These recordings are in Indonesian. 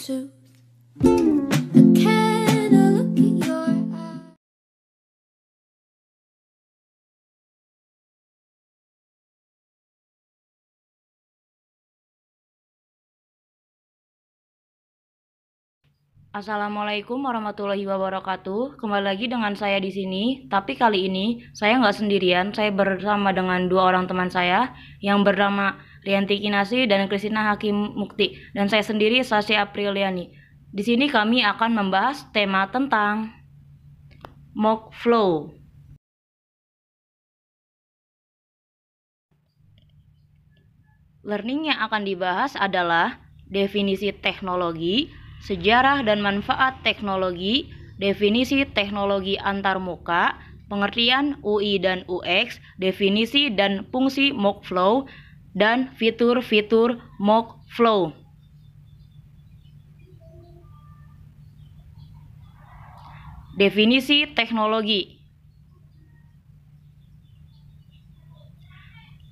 truth. Can I look at your eyes? Assalamualaikum warahmatullahi wabarakatuh. Kembali lagi dengan saya di sini. Tapi kali ini saya nggak sendirian. Saya bersama dengan dua orang teman saya yang bernama Rianti Kinasi dan Kristina Hakim Mukti. Dan saya sendiri Sasya Apriliani. Di sini kami akan membahas tema tentang mock flow. Learning yang akan dibahas adalah definisi teknologi, sejarah dan manfaat teknologi, definisi teknologi antarmuka, pengertian UI dan UX, definisi dan fungsi mock flow, dan fitur-fitur mock flow. Definisi teknologi.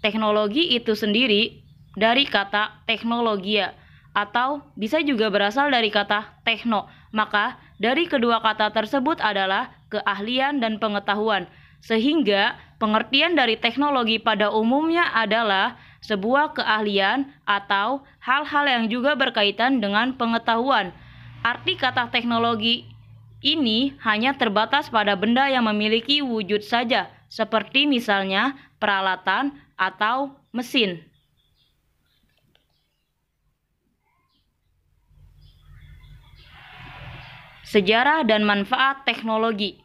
Teknologi itu sendiri dari kata teknologia atau bisa juga berasal dari kata tekno. Maka dari kedua kata tersebut adalah keahlian dan pengetahuan. Sehingga pengertian dari teknologi pada umumnya adalah sebuah keahlian atau hal-hal yang juga berkaitan dengan pengetahuan. Arti kata teknologi ini hanya terbatas pada benda yang memiliki wujud saja, seperti misalnya peralatan atau mesin. Sejarah dan manfaat teknologi.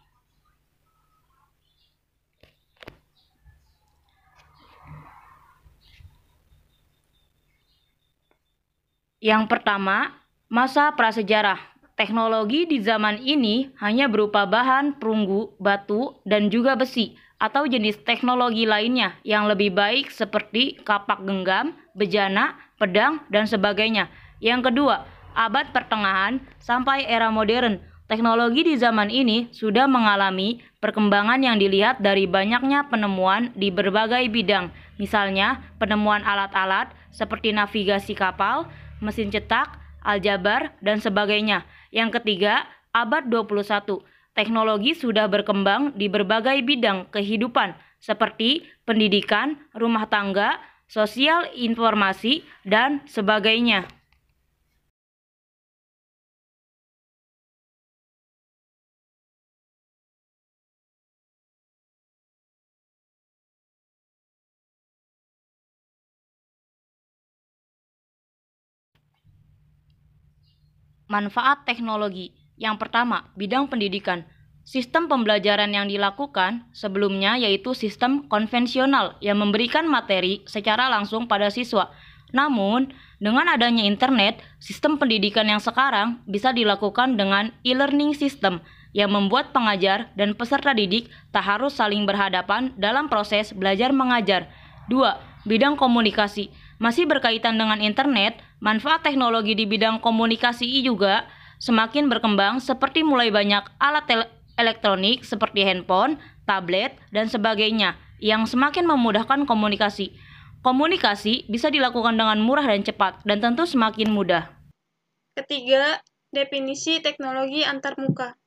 Yang pertama, masa prasejarah. Teknologi di zaman ini hanya berupa bahan perunggu, batu, dan juga besi, atau jenis teknologi lainnya yang lebih baik seperti kapak genggam, bejana, pedang, dan sebagainya. Yang kedua, abad pertengahan sampai era modern. Teknologi di zaman ini sudah mengalami perkembangan yang dilihat dari banyaknya penemuan di berbagai bidang. Misalnya, penemuan alat-alat seperti navigasi kapal, mesin cetak, aljabar, dan sebagainya. Yang ketiga, abad 21. Teknologi sudah berkembang di berbagai bidang kehidupan seperti pendidikan, rumah tangga, sosial informasi, dan sebagainya. Manfaat teknologi. Yang pertama, bidang pendidikan. Sistem pembelajaran yang dilakukan sebelumnya yaitu sistem konvensional yang memberikan materi secara langsung pada siswa. Namun, dengan adanya internet, sistem pendidikan yang sekarang bisa dilakukan dengan e-learning system yang membuat pengajar dan peserta didik tak harus saling berhadapan dalam proses belajar mengajar. 2. Bidang komunikasi. Masih berkaitan dengan internet, manfaat teknologi di bidang komunikasi juga semakin berkembang seperti mulai banyak alat elektronik seperti handphone, tablet, dan sebagainya yang semakin memudahkan komunikasi. Komunikasi bisa dilakukan dengan murah dan cepat dan tentu semakin mudah. Ketiga, definisi teknologi antarmuka.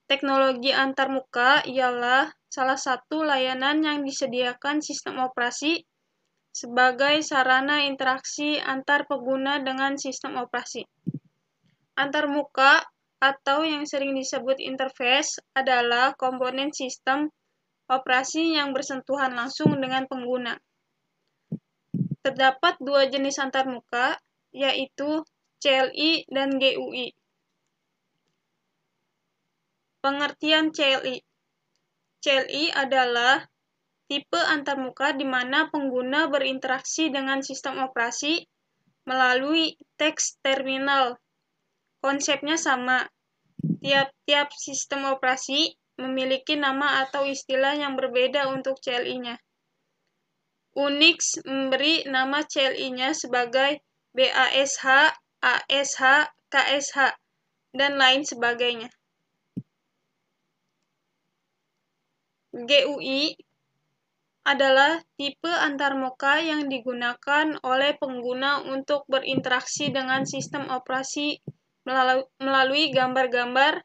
Teknologi antarmuka ialah salah satu layanan yang disediakan sistem operasi sebagai sarana interaksi antar pengguna dengan sistem operasi. Antarmuka atau yang sering disebut interface adalah komponen sistem operasi yang bersentuhan langsung dengan pengguna. Terdapat dua jenis antarmuka, yaitu CLI dan GUI. Pengertian CLI. CLI adalah tipe antarmuka di mana pengguna berinteraksi dengan sistem operasi melalui teks terminal. Konsepnya sama. Tiap-tiap sistem operasi memiliki nama atau istilah yang berbeda untuk CLI-nya. Unix memberi nama CLI-nya sebagai BASH, ASH, KSH, dan lain sebagainya. GUI adalah tipe antarmuka yang digunakan oleh pengguna untuk berinteraksi dengan sistem operasi melalui gambar-gambar,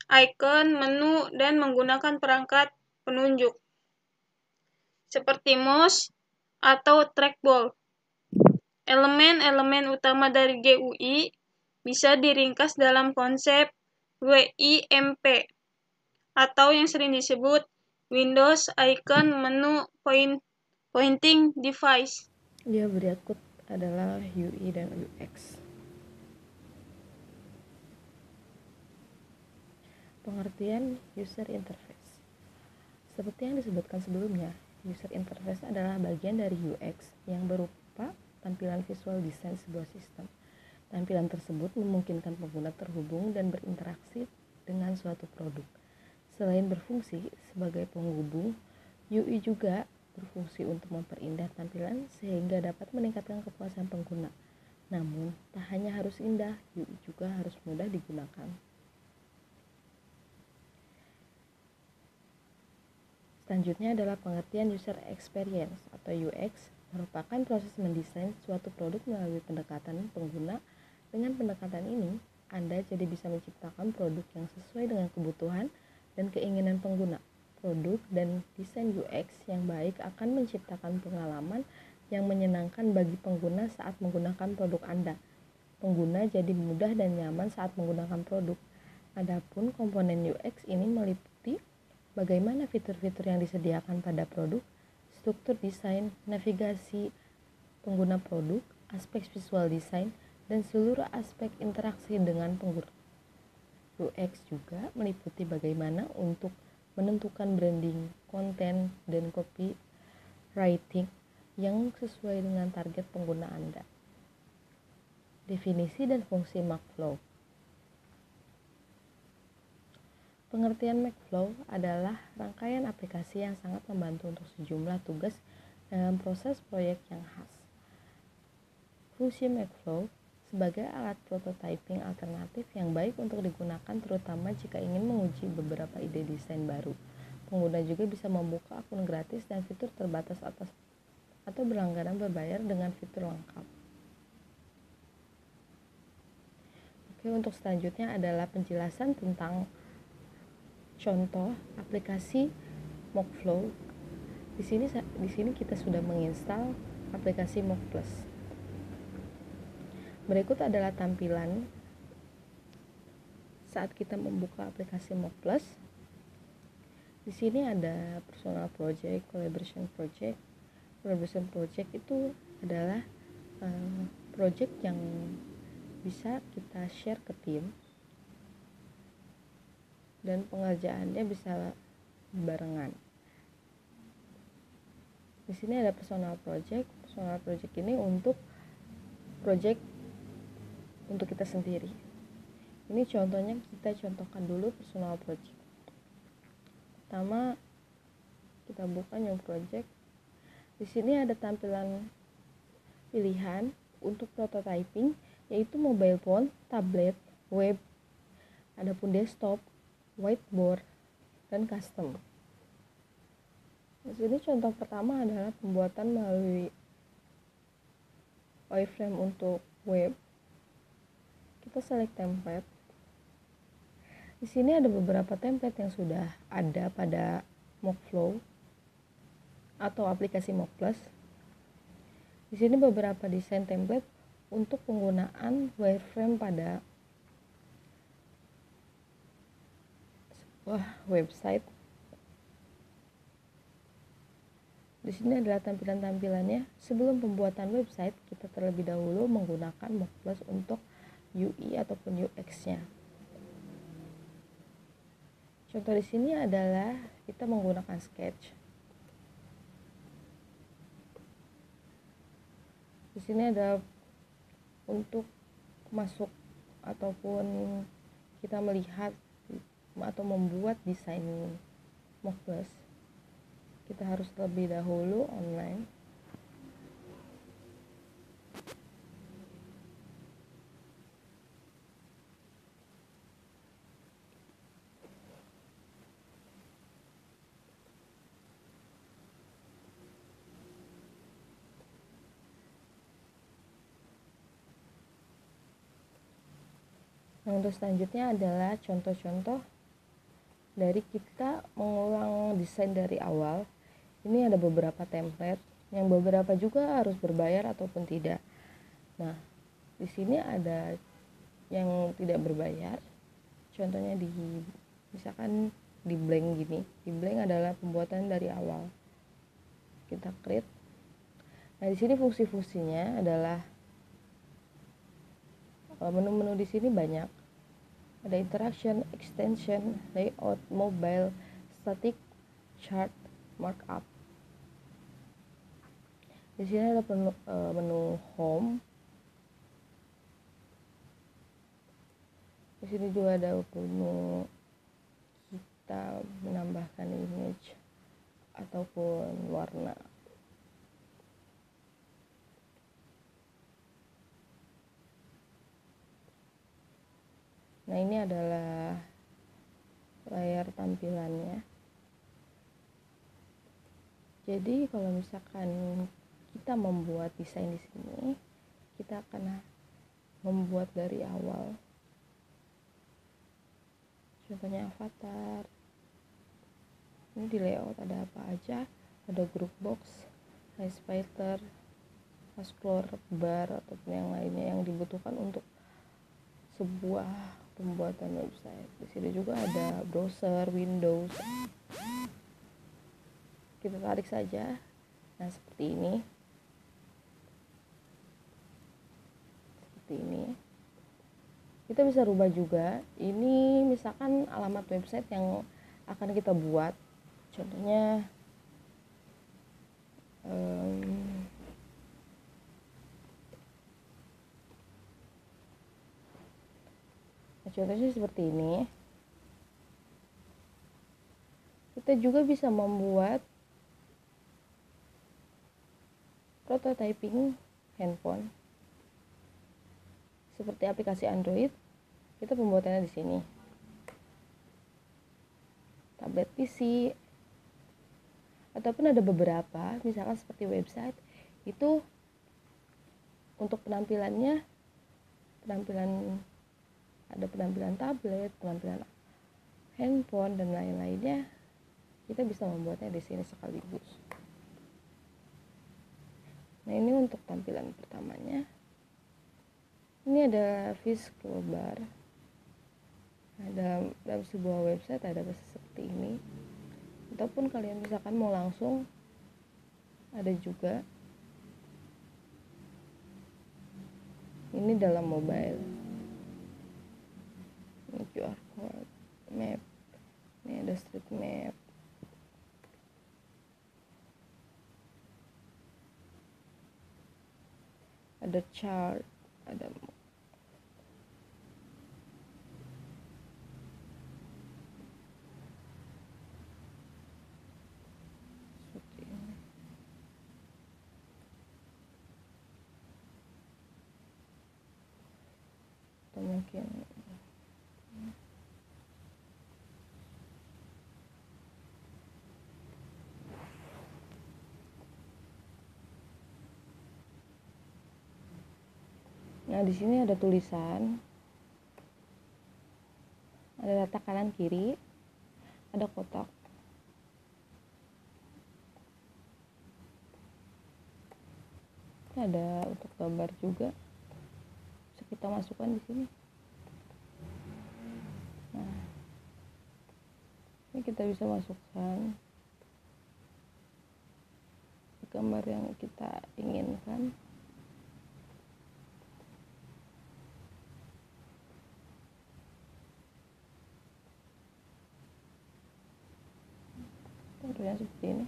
icon, menu, dan menggunakan perangkat penunjuk seperti mouse atau trackball. Elemen-elemen utama dari GUI bisa diringkas dalam konsep WIMP atau yang sering disebut Windows Icon Menu Pointing Device. Dia berikut adalah UI dan UX. Pengertian user interface. Seperti yang disebutkan sebelumnya, user interface adalah bagian dari UX yang berupa tampilan visual desain sebuah sistem. Tampilan tersebut memungkinkan pengguna terhubung dan berinteraksi dengan suatu produk. Selain berfungsi sebagai penghubung, UI juga berfungsi untuk memperindah tampilan sehingga dapat meningkatkan kepuasan pengguna. Namun, tak hanya harus indah, UI juga harus mudah digunakan. Selanjutnya adalah pengertian user experience atau UX, merupakan proses mendesain suatu produk melalui pendekatan pengguna. Dengan pendekatan ini, Anda jadi bisa menciptakan produk yang sesuai dengan kebutuhan dan keinginan pengguna. Produk dan desain UX yang baik akan menciptakan pengalaman yang menyenangkan bagi pengguna saat menggunakan produk Anda. Pengguna jadi mudah dan nyaman saat menggunakan produk. Adapun komponen UX ini meliputi bagaimana fitur-fitur yang disediakan pada produk, struktur desain, navigasi pengguna produk, aspek visual design, dan seluruh aspek interaksi dengan pengguna. UX juga meliputi bagaimana untuk menentukan branding, konten, dan copywriting yang sesuai dengan target pengguna Anda. Definisi dan fungsi Macflow. Pengertian Macflow adalah rangkaian aplikasi yang sangat membantu untuk sejumlah tugas dalam proses proyek yang khas. Fungsi Macflow sebagai alat prototyping alternatif yang baik untuk digunakan terutama jika ingin menguji beberapa ide desain baru. Pengguna juga bisa membuka akun gratis dan fitur terbatas atau berlangganan berbayar dengan fitur lengkap. Oke, untuk selanjutnya adalah penjelasan tentang contoh aplikasi Mockflow. Di sini kita sudah menginstal aplikasi Mock Plus. Berikut adalah tampilan saat kita membuka aplikasi Mock Plus. Di sini ada personal project, collaboration project. Collaboration project itu adalah project yang bisa kita share ke tim dan pengerjaannya bisa barengan. Di sini ada personal project. Personal project ini untuk project untuk kita sendiri. Ini contohnya, kita contohkan dulu personal project. Pertama, kita buka new project. Di sini ada tampilan pilihan untuk prototyping, yaitu mobile phone, tablet, web, adapun desktop, whiteboard, dan custom. Di sini contoh pertama adalah pembuatan melalui wireframe untuk web. Kita select template. Di sini ada beberapa template yang sudah ada pada Mockflow atau aplikasi Mock Plus. Di sini beberapa desain template untuk penggunaan wireframe pada sebuah website. Di sini adalah tampilan-tampilannya. Sebelum pembuatan website, kita terlebih dahulu menggunakan Mock Plus untuk UI ataupun UX-nya. Contoh di sini adalah kita menggunakan Sketch. Di sini ada untuk masuk ataupun kita melihat atau membuat desain Mock Plus. Kita harus terlebih dahulu online. Nah, untuk selanjutnya adalah contoh-contoh dari kita mengulang desain dari awal. Ini ada beberapa template, yang beberapa juga harus berbayar ataupun tidak. Nah, di sini ada yang tidak berbayar. Contohnya misalkan di blank gini. Di blank adalah pembuatan dari awal. Kita create. Nah, di sini fungsi-fungsinya adalah menu-menu di sini banyak. Ada interaction, extension, layout, mobile, static, chart, markup. Di sini ada menu home. Di sini juga ada menu kita menambahkan image ataupun warna. Nah, ini adalah layar tampilannya. Jadi kalau misalkan kita membuat desain di sini, kita akan membuat dari awal. Contohnya avatar. Ini di layout ada apa aja? Ada group box, highlighter, explore bar ataupun yang lainnya yang dibutuhkan untuk sebuah pembuatan website. Di sini juga ada browser, Windows. Kita tarik saja. Nah, seperti ini. Seperti ini. Kita bisa rubah juga. Ini misalkan alamat website yang akan kita buat. Contohnya contohnya seperti ini. Kita juga bisa membuat prototyping handphone seperti aplikasi Android. Kita pembuatannya di sini. Tablet PC ataupun ada beberapa, misalkan seperti website itu untuk penampilannya ada penampilan tablet, penampilan handphone dan lain-lainnya. Kita bisa membuatnya di sini sekaligus. Nah, ini untuk tampilan pertamanya. Ini ada visual bar. Nah, dalam sebuah website ada seperti ini. Ataupun kalian misalkan mau langsung, ada juga. Ini dalam mobile. Ini QR code, map. Ini ada street map. Ada chart, ada seperti ini. Atau mungkin nah, di sini ada tulisan, ada data kanan kiri, ada kotak. Ini ada untuk gambar juga. Bisa kita masukkan di sini. Nah, ini kita bisa masukkan gambar yang kita inginkan. Contohnya seperti ini.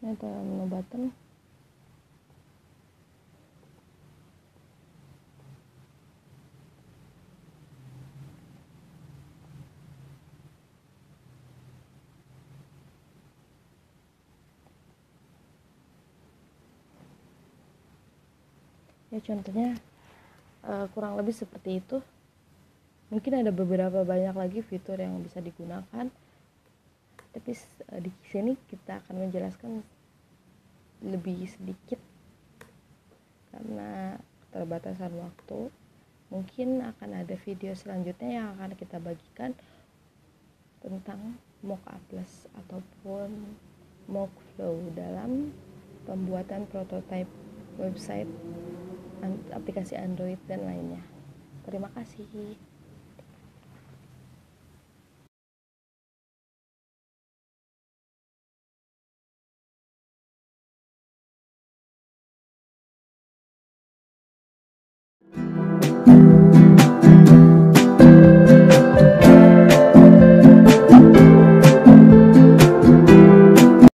Ini ada menu button. Ya contohnya kurang lebih seperti itu. Mungkin ada beberapa banyak lagi fitur yang bisa digunakan, tapi di sini kita akan menjelaskan lebih sedikit karena keterbatasan waktu. Mungkin akan ada video selanjutnya yang akan kita bagikan tentang Mock-A+ ataupun Mockflow dalam pembuatan prototipe website, aplikasi Android dan lainnya. Terima kasih.